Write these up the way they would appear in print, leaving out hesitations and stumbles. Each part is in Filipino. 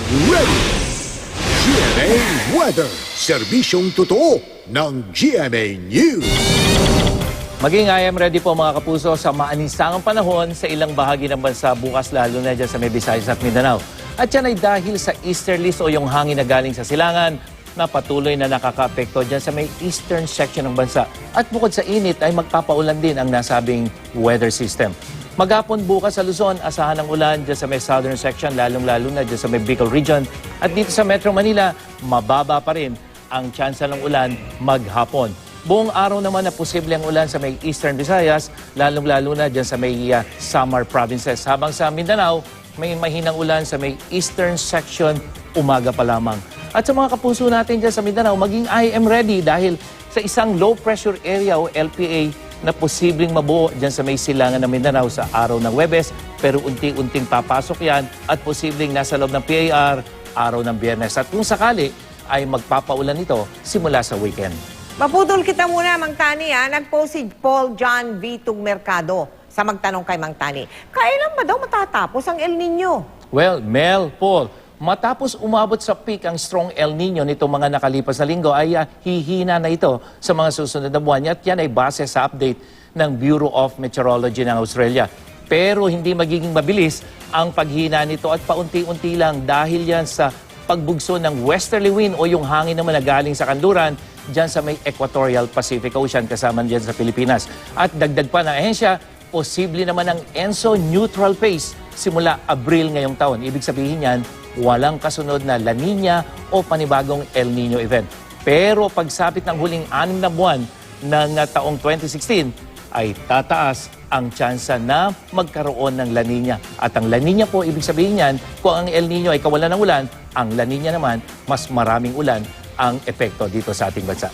ready! GMA Weather, serbisyong totoo ng GMA News. Maging I am ready po mga kapuso sa maanisangang panahon sa ilang bahagi ng bansa bukas lalo na dyan sa may Visayas at Mindanao. At yan ay dahil sa easterlies o yung hangin na galing sa silangan na patuloy na nakaka-apekto dyan sa may eastern section ng bansa. At bukod sa init ay magpapaulan din ang nasabing weather system. Maghapon bukas sa Luzon, asahan ng ulan dyan sa may southern section, lalong-lalo na dyan sa may Bicol region. At dito sa Metro Manila, mababa pa rin ang tsansa ng ulan maghapon. Buong araw naman na posible ang ulan sa may Eastern Visayas, lalong-lalo na dyan sa may Samar provinces. Habang sa Mindanao, may mahinang ulan sa may Eastern section, umaga pa lamang. At sa mga kapuso natin dyan sa Mindanao, maging I am ready dahil sa isang low pressure area o LPA na posibleng mabuo dyan sa may silangan ng Mindanao sa araw ng Huwebes, pero unti-unting papasok yan at posibleng nasa loob ng PAR araw ng Biyernes. At kung sakali ay magpapaulan ito simula sa weekend. Maputol kita muna, Mang Tani. Nag-post si Paul John V. Mercado sa magtanong kay Mang Tani. Kailan ba daw matatapos ang El Nino? Well, Mel, Paul, matapos umabot sa peak ang strong El Nino nitong mga nakalipas na linggo ay hihina na ito sa mga susunod na buwan. At yan ay base sa update ng Bureau of Meteorology ng Australia. Pero hindi magiging mabilis ang paghina nito at paunti-unti lang dahil yan sa pagbugso ng westerly wind o yung hangin naman na galing sa kanluran dyan sa may Equatorial Pacific Ocean kasama dyan sa Pilipinas. At dagdag pa ng ahensya, posible naman ang ENSO neutral phase simula Abril ngayong taon. Ibig sabihin yan, walang kasunod na La Nina o panibagong El Nino event. Pero pagsapit ng huling 6 na buwan ng taong 2016, ay tataas ang tsansa na magkaroon ng La Nina. At ang La Nina po, ibig sabihin yan, kung ang El Nino ay kawalan ng ulan, ang La Nina naman, mas maraming ulan ang epekto dito sa ating bansa.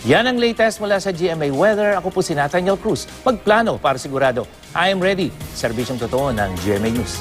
Yan ang latest mula sa GMA Weather. Ako po si Nathaniel Cruz. Pagplano para sigurado. I am ready. Serbisyong totoo ng GMA News.